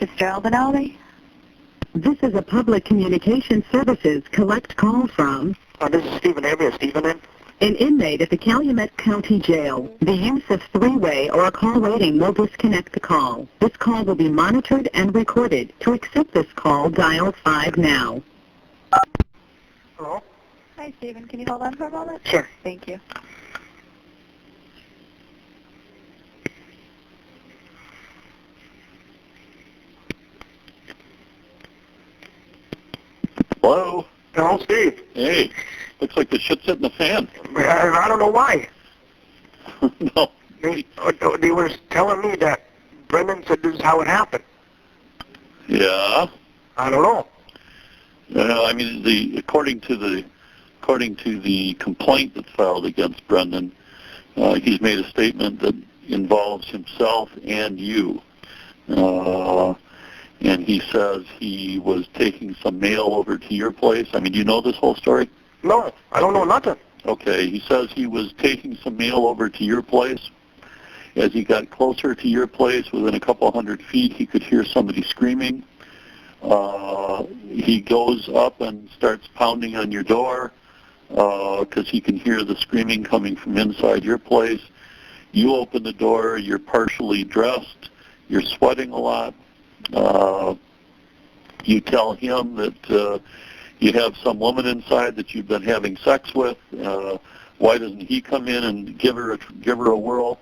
Fitzgerald and Albany. This is a public communication services collect call from This is Stephen Avery. Is Stephen in? an inmate at the Calumet County Jail. The use of three-way or a call waiting will disconnect the call. This call will be monitored and recorded. To accept this call, dial 5 now. Hello? Hi, Stephen. Can you hold on for a moment? Sure. Thank you. Hello? Hello, Steve. Hey, looks like the shit's hitting the fan. I don't know why. No. They were telling me that Brendan said this is how it happened. Yeah. I don't know. I mean, according to the complaint that's filed against Brendan, he's made a statement that involves himself and you. And he says he was taking some mail over to your place. I mean, do you know this whole story? No, I don't know nothing. Okay, he says he was taking some mail over to your place. As he got closer to your place, within a couple hundred feet, he could hear somebody screaming. He goes up and starts pounding on your door because he can hear the screaming coming from inside your place. You open the door, you're partially dressed, you're sweating a lot. You tell him that you have some woman inside that you've been having sex with. Why doesn't he come in and give her a whirl?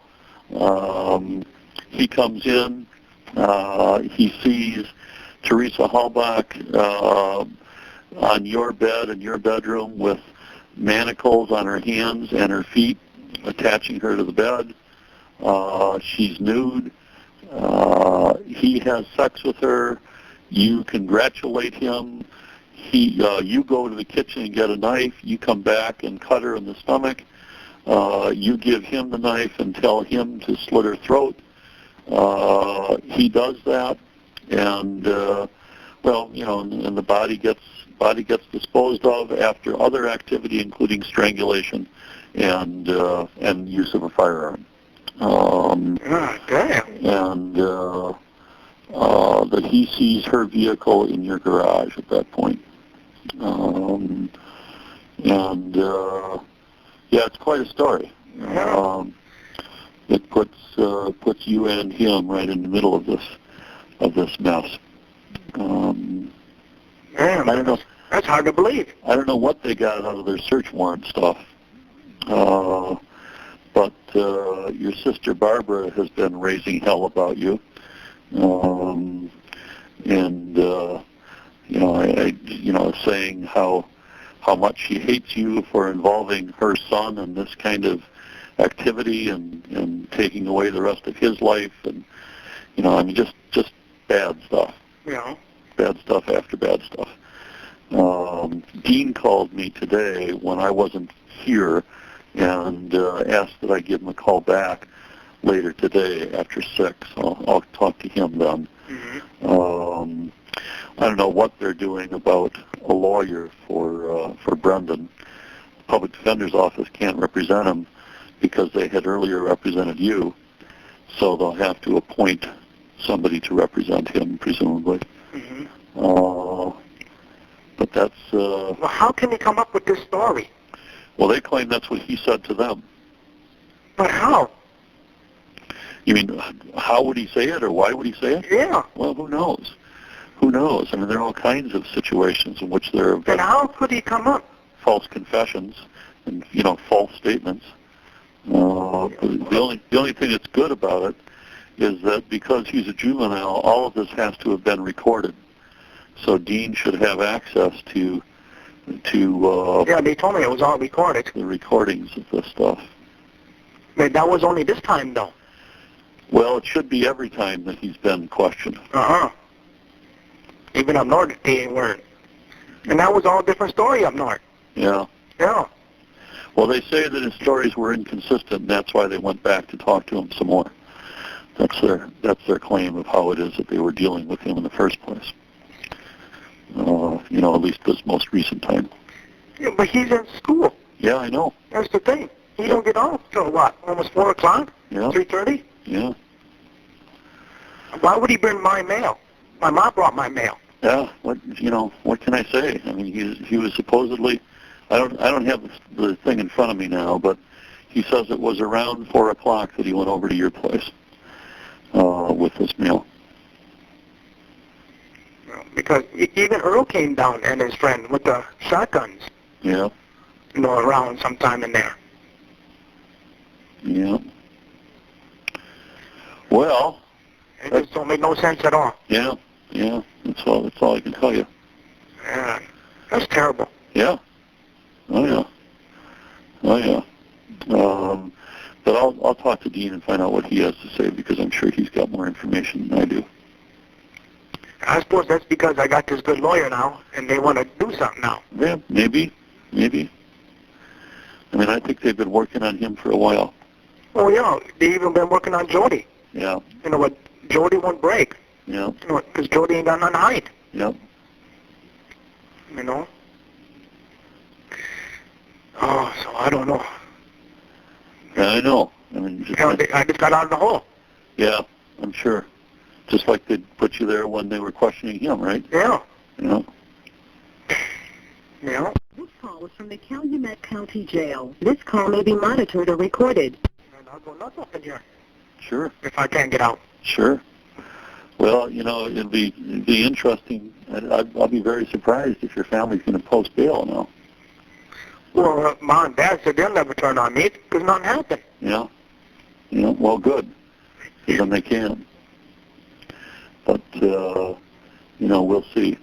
He comes in. He sees Teresa Halbach on your bed in your bedroom with manacles on her hands and her feet, attaching her to the bed. She's nude. He has sex with her. You congratulate him. You go to the kitchen and get a knife. You come back and cut her in the stomach. You give him the knife and tell him to slit her throat. He does that, and and the body gets disposed of after other activity, including strangulation and use of a firearm. And that he sees her vehicle in your garage at that point. It's quite a story. It puts you and him right in the middle of this mess. I don't know. That's hard to believe. I don't know what they got out of their search warrant stuff. But your sister Barbara has been raising hell about you, saying how much she hates you for involving her son in this kind of activity and taking away the rest of his life, and just bad stuff. Yeah. Bad stuff after bad stuff. Dean called me today when I wasn't here and asked that I give him a call back later today after 6. I'll talk to him then. Mm-hmm. I don't know what they're doing about a lawyer for Brendan. The Public Defender's Office can't represent him because they had earlier represented you, so they'll have to appoint somebody to represent him, presumably. Mm-hmm. But that's... Well, how can he come up with this story? Well, they claim that's what he said to them. But how? You mean, how would he say it, or why would he say it? Yeah. Well, who knows? Who knows? I mean, there are all kinds of situations in which there have been And how could he come up? false confessions and, false statements. The only thing that's good about it is that because he's a juvenile, all of this has to have been recorded. So Dean should have access to Yeah, they told me it was all recorded. the recordings of this stuff. But that was only this time, though. Well, it should be every time that he's been questioned. Uh-huh. Even up north, they weren't. And that was all a different story up north. Yeah. Yeah. Well, they say that his stories were inconsistent, and that's why they went back to talk to him some more. That's their claim of how it is that they were dealing with him in the first place. At least this most recent time. Yeah, but he's in school. Yeah, I know. That's the thing. He don't get off till what? Almost 4 o'clock? Yeah. 3:30? Yeah. Why would he bring my mail? My mom brought my mail. Yeah, what can I say? I mean, he was supposedly, I don't have the thing in front of me now, but he says it was around 4 o'clock that he went over to your place with this mail. Because even Earl came down and his friend with the shotguns. Yeah. Around sometime in there. Yeah. Well. It just don't make no sense at all. Yeah. Yeah. That's all I can tell you. Yeah. That's terrible. Yeah. Oh yeah. Oh yeah. But I'll talk to Dean and find out what he has to say because I'm sure he's got more information than I do. I suppose that's because I got this good lawyer now, and they want to do something now. Yeah, maybe. I mean, I think they've been working on him for a while. Oh yeah, they even been working on Jody. Yeah. But Jody won't break. Yeah. Because Jody ain't got nothing to hide. Yep. Oh, so I don't know. Yeah, I know. I mean, I just got out of the hole. Yeah, I'm sure. Just like they put you there when they were questioning him, right? Yeah. Yeah. Yeah. This call was from the Calumet County Jail. This call may be monitored or recorded. And I'll go nuts up in here Sure. if I can't get out. Sure. Well, it'd be interesting. I'll be very surprised if your family's going to post bail now. Well, Mom and Dad said they'll never turn on me because nothing happened. Yeah. Yeah. Well, good. Because then they can. But we'll see.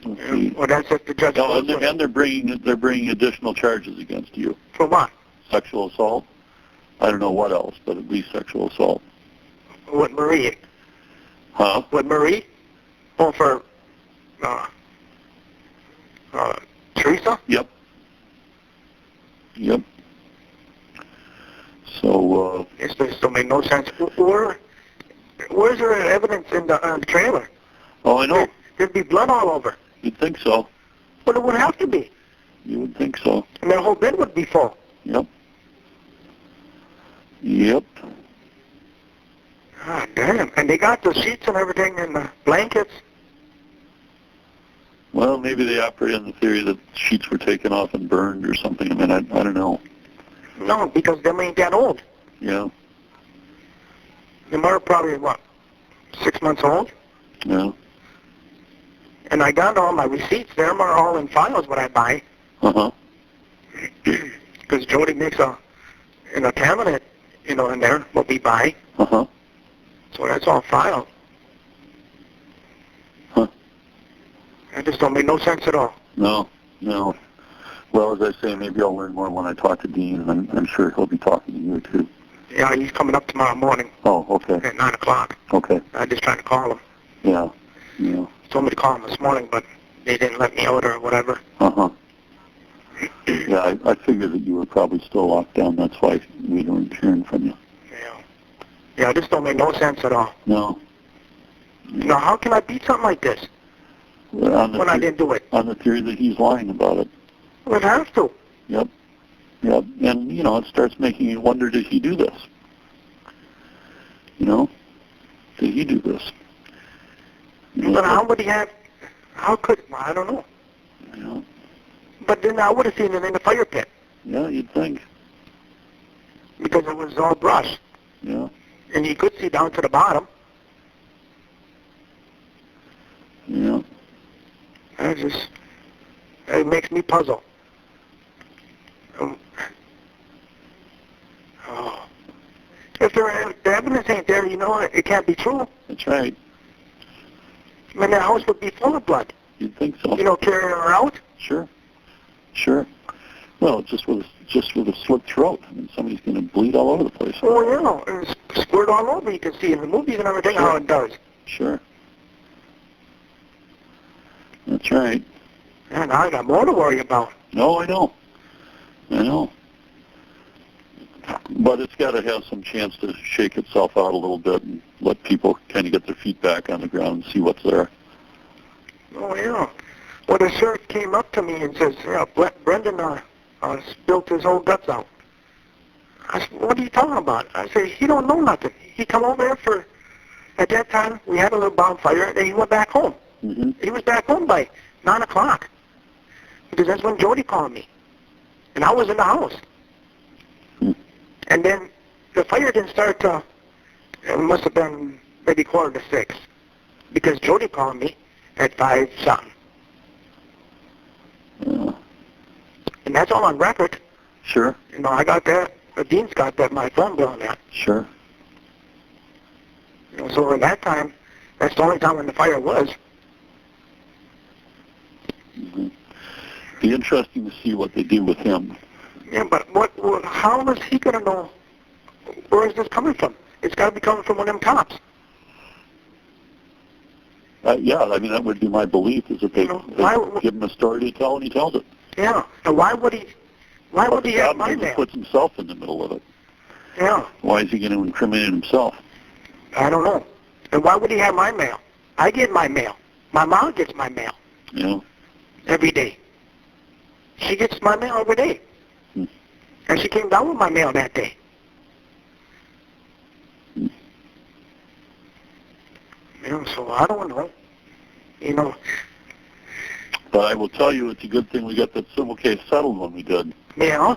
Well, that's just the judge. No, and they're bringing additional charges against you. For what? Sexual assault. I don't know what else, but at least sexual assault. With Marie. Huh? With Marie? Oh, for Teresa? Yep. So. This just don't make no sense. Where's there evidence in the trailer? Oh, I know. There'd be blood all over. You'd think so. But it would have to be. You would think so. And their whole bed would be full. Yep. Ah, damn. And they got the sheets and everything and the blankets. Well, maybe they operate on the theory that sheets were taken off and burned or something. I mean, I don't know. No, because them ain't that old. Yeah. Them are probably, 6 months old? Yeah. And I got all my receipts. Them are all in files what I buy. Uh-huh. Because Jody makes a cabinet, in there, what we buy. Uh-huh. So that's all filed. Huh. That just don't make no sense at all. No. Well, as I say, maybe I'll learn more when I talk to Dean, and I'm sure he'll be talking to you, too. Yeah, he's coming up tomorrow morning. Oh, okay. At 9 o'clock. Okay. I just tried to call him. Yeah. Told me to call him this morning, but they didn't let me out or whatever. Uh-huh. Yeah, I figured that you were probably still locked down. That's why we weren't hearing from you. Yeah, this don't make no sense at all. No. Now, how can I beat something like this when I didn't do it? On the theory that he's lying about it. Well, it has to. Yep. And, it starts making you wonder, did he do this? Did he do this? But how would he have, I don't know. Yeah. But then I would have seen it in the fire pit. Yeah, you'd think. Because it was all brush. Yeah. And you could see down to the bottom. Yeah. It makes me puzzle. If the evidence ain't there, it can't be true. That's right. I mean, the house would be full of blood. You'd think so. Carrying her out. Sure. Well, just with a slit throat. I mean, somebody's going to bleed all over the place. Oh, and it's squirt all over. You can see in the movies and everything how it does. Sure. That's right. And I got more to worry about. No, I know. But it's got to have some chance to shake itself out a little bit and let people kind of get their feet back on the ground and see what's there. Oh, yeah. Well, the sheriff came up to me and says, Brendan spilt his whole guts out. I said, what are you talking about? I said, he don't know nothing. He come over here at that time, we had a little bonfire, and he went back home. Mm-hmm. He was back home by 9 o'clock, because that's when Jody called me, and I was in the house. Mm. And then the fire didn't start till, it must have been maybe 5:45, because Jody called me at 5 something. And that's all on record. Sure. You know, I got that. Dean's got that, my phone bill on that. Sure. You know, so at that time, that's the only time when the fire was. Mm-hmm. Be interesting to see what they do with him. Yeah, but how is he going to know where is this coming from? It's got to be coming from one of them cops. Yeah, I mean, that would be my belief, is that they give him a story to tell, and he tells it. Yeah, and why would he have my He mail? puts himself in the middle of it. Yeah, Why is he going to incriminate himself? I don't know. And why would he have my mail? I get my mail. My mom gets my mail Yeah. every day. She gets my mail every day. Hmm. And she came down with my mail that day. Hmm. You know, so I don't know. You know, But I will tell you, it's a good thing we got that civil case settled when we did, yeah,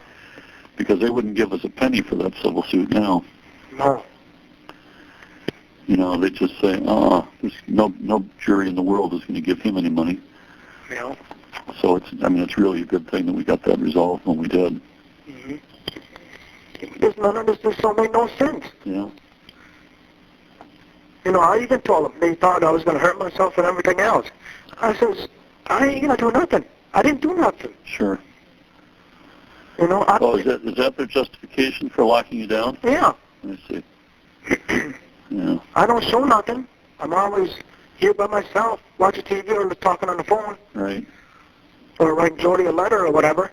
because they wouldn't give us a penny for that civil suit now. no. You know, they just say, there's no jury in the world is going to give him any money. You know. So it's really a good thing that we got that resolved when we did. Mm-hmm. None of this just don't make no sense. Yeah. You know, I even told them they thought I was going to hurt myself and everything else. I says, I ain't going to do nothing. I didn't do nothing. Sure. You know, Is that their justification for locking you down? Yeah. I see. Yeah. I don't show nothing. I'm always here by myself, watching TV or talking on the phone. Right. Or writing Jody a letter or whatever.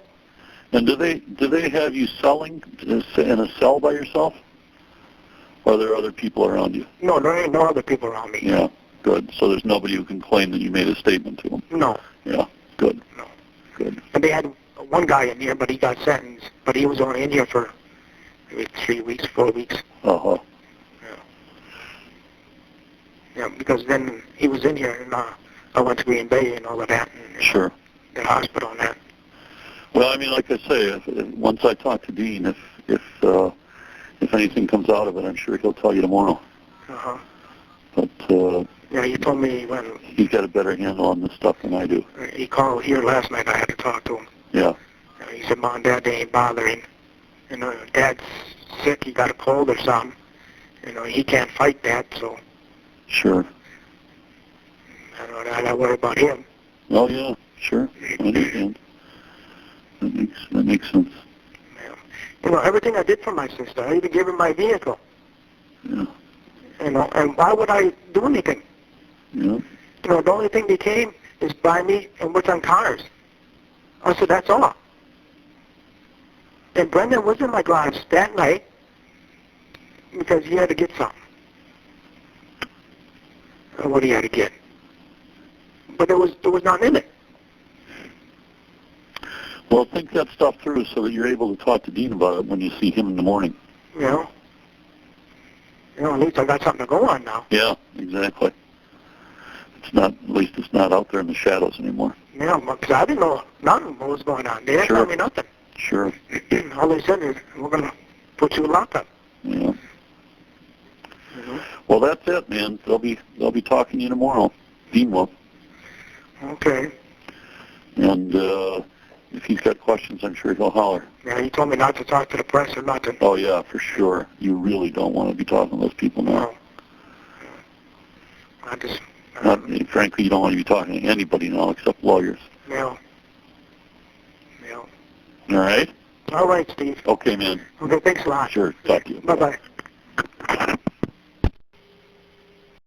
And do they have you selling in a cell by yourself? Or are there other people around you? No, there ain't no other people around me. Yeah, good. So there's nobody who can claim that you made a statement to them? No. Yeah, good. No. Good. And they had one guy in here, but he got sentenced. But he was only in here for maybe 3 weeks, 4 weeks. Uh-huh. Yeah, because then he was in here, and I went to Green Bay and all of that. And, Sure. The hospital and that. Well, I mean, like I say, once I talk to Dean, if anything comes out of it, I'm sure he'll tell you tomorrow. Uh-huh. But Yeah, he told me when he's got a better handle on this stuff than I do. he called here last night, I had to talk to him. Yeah. He said, Mom, Dad, they ain't bothering. You know, Dad's sick, he got a cold or something. You know, he can't fight that, so Sure. I worry about him. Oh yeah, sure. I understand. That makes sense. Yeah. You know, everything I did for my sister, I even gave her my vehicle. Yeah. You know, and why would I do anything? Yeah. You know, the only thing they came is buy me and work on cars. I said, that's all. And Brendan was in my garage that night because he had to get something. What he had to get. But there was nothing in it. Well, think that stuff through so that you're able to talk to Dean about it when you see him in the morning. You know, at least I got something to go on now. Yeah, exactly. At least it's not out there in the shadows anymore. Yeah, because I didn't know nothing what was going on. They didn't tell me nothing. Sure. All they said is, we're going to put you in lockup. Yeah. Mm-hmm. Well, that's it, man. They'll be talking to you tomorrow. Dean will. Okay. And if he's got questions, I'm sure he'll holler. Yeah, he told me not to talk to the press or nothing. Oh, yeah, for sure. You really don't want to be talking to those people now. No. I just... Frankly, you don't want to be talking to anybody now except lawyers. Yeah. Yeah. All right? All right, Steve. Okay, man. Okay, thanks a lot. Sure. Talk to you. Bye-bye.